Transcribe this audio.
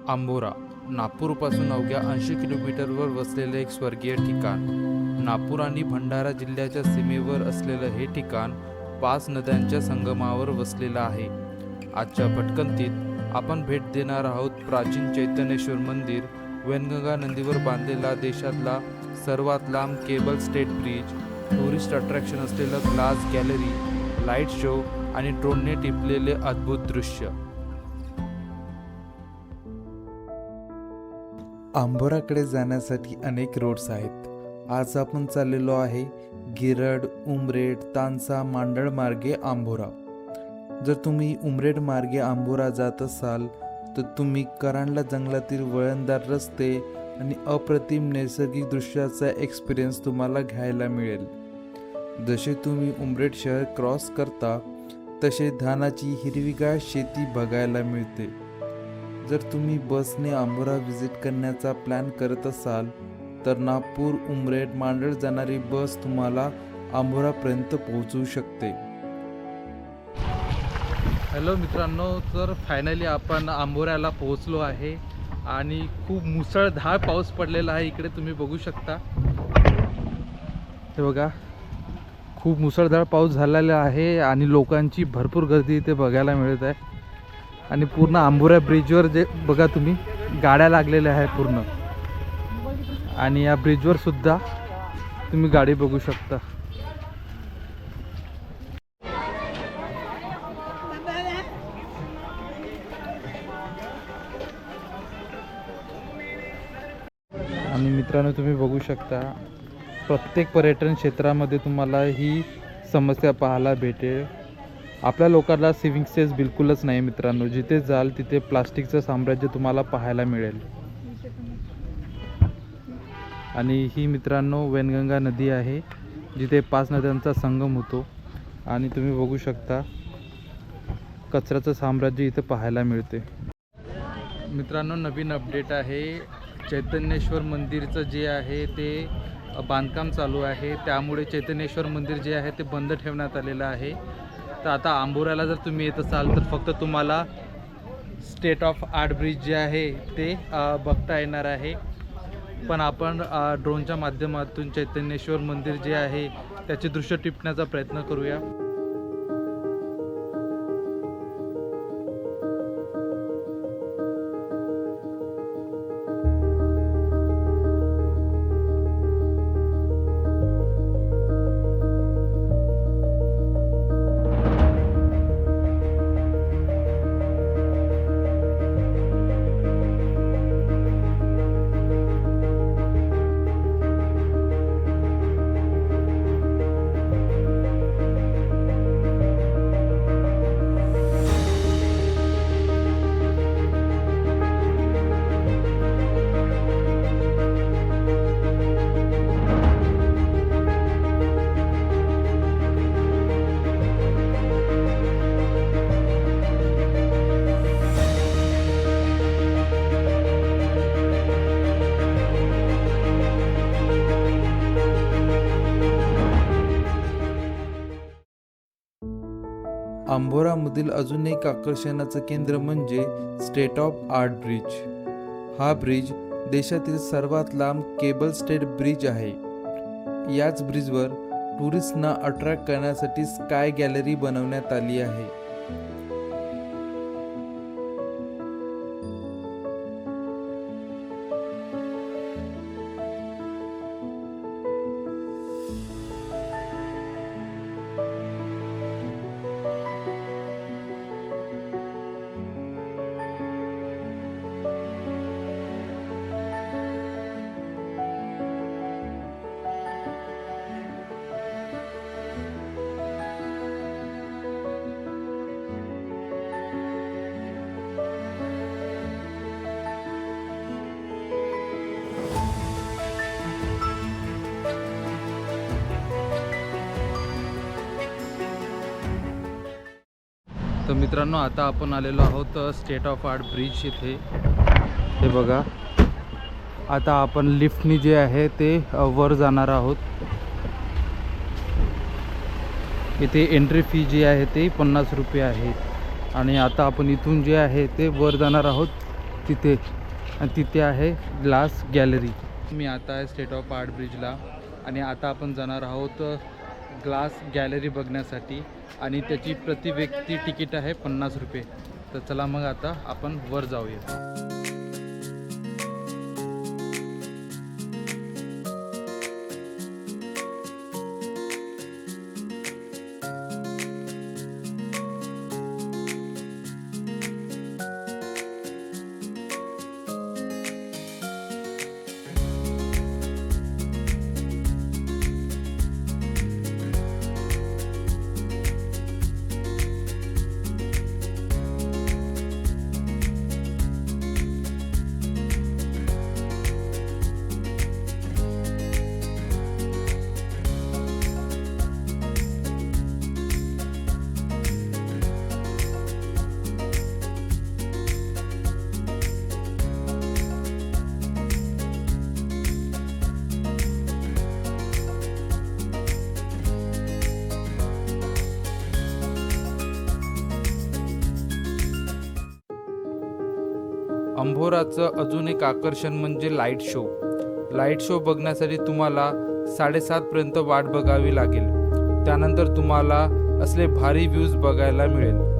आंबोरा नागपूरपासून अवघ्या 80 किलोमीटरवर वसलेले एक स्वर्गीय ठिकाण. नागपूर आणि भंडारा जिल्ह्याच्या सीमेवर असलेलं हे ठिकाण 5 नद्यांच्या संगमावर वसलेलं आहे. आजच्या भटकंतीत आपण भेट देणार आहोत प्राचीन चैतन्येश्वर मंदिर, वैनगंगा नदीवर बांधलेला देशातला सर्वात लांब cable stayed bridge, tourist attraction असलेलं ग्लास गॅलरी, लाईट शो आणि ड्रोनने टिपलेले अद्भुत दृश्य. आंबोराकडे जाण्यासाठी अनेक रोड्स आहेत. आज आपण चाललेलो आहे गिरड, उमरेड, तानसा, मांडळ मार्गे आंबोरा. जर तुम्ही उमरेड मार्गे आंबोरा जात असाल तर तुम्ही करांडला जंगलातील वळणदार रस्ते आणि अप्रतिम नैसर्गिक दृश्याचा एक्सपिरियन्स तुम्हाला घ्यायला मिळेल. जसे तुम्ही उमरेड शहर क्रॉस करता तसे धानाची हिरवीगार शेती बघायला मिळते. जर तुम्ही बसने आंबोरा व्हिजिट करण्याचा प्लॅन करत असाल तर नागपूर, उमरेड, मांडळ जाणारी बस तुम्हाला आंबोरापर्यंत पोहोचवू शकते. हॅलो मित्रांनो, तर फायनली आपण आंबोऱ्याला पोहोचलो आहे आणि खूप मुसळधार पाऊस पडलेला आहे. इकडे तुम्ही बघू शकता, हे बघा, खूप मुसळधार पाऊस झालेला आहे आणि लोकांची भरपूर गर्दी इथे बघायला मिळत आहे. आणि पूर्ण आंबोरा ब्रिजवर जे बघा तुम्ही, गाड्या लागलेल्या आहे पूर्ण, आणि या ब्रिजवर सुद्धा तुम्ही गाडी बघू शकता. आणि मित्रांनो, तुम्ही बघू शकता प्रत्येक पर्यटन क्षेत्रामध्ये तुम्हाला ही समस्या पाहायला भेटेल. आपल्या लोकांना सेव्हिंग सेन्स बिलकुलच नाही मित्रांनो. जिथे जाल तिथे प्लास्टिकचं साम्राज्य तुम्हाला पाहायला मिळेल. आणि ही मित्रांनो वैनगंगा नदी आहे, जिथे 5 नद्यांचा संगम होतो. आणि तुम्ही बघू शकता कचऱ्याचं साम्राज्य इथे पाहायला मिळते. मित्रांनो, नवीन अपडेट आहे. चैतन्येश्वर मंदिरचं जे आहे ते बांधकाम चालू आहे, त्यामुळे चैतन्येश्वर मंदिर जे आहे ते बंद ठेवण्यात आलेलं आहे. तर आता आंबोऱ्याला जर तुम्ही येत असाल तर फक्त तुम्हाला स्टेट ऑफ आर्ट ब्रिज जे आहे ते बघता येणार आहे. पण आपण ड्रोनच्या माध्यमातून चैतन्येश्वर मंदिर जे आहे त्याचे दृश्य टिपण्याचा प्रयत्न करूया. आंबोरामधील अजून एक आकर्षणाचं केंद्र म्हणजे स्टेट ऑफ आर्ट ब्रिज. हा ब्रिज देशातील सर्वात लांब केबल स्टेट ब्रिज आहे. याच ब्रिजवर टुरिस्टना अट्रॅक्ट करण्यासाठी स्काय गॅलरी बनवण्यात आली आहे. तर मित्रांनो, आता आपण आलेलो आहोत स्टेट ऑफ आर्ट ब्रिज इथे. हे बघा, आता आपण लिफ्टनी जे आहे ते वर जाणार आहोत. इथे एंट्री फी जी आहे ते 50 रुपये आहे. आणि आता आपण इथून जे आहे ते वर जाणार आहोत तिथे, आणि तिथे आहे ग्लास गॅलरी. मी आता आहे स्टेट ऑफ आर्ट ब्रिजला आणि आता आपण जाणार आहोत ग्लास गॅलरी बघण्यासाठी आणि त्याची प्रति व्यक्ती तिकीट आहे 50 रुपये. तर चला मग आता आपण वर जाऊया. अंभोराचं अजून एक आकर्षण म्हणजे लाईट शो. लाईट शो बघण्यासाठी तुम्हाला 7:30पर्यंत वाट बघावी लागेल. त्यानंतर तुम्हाला असले भारी व्ह्यूज बघायला मिळेल.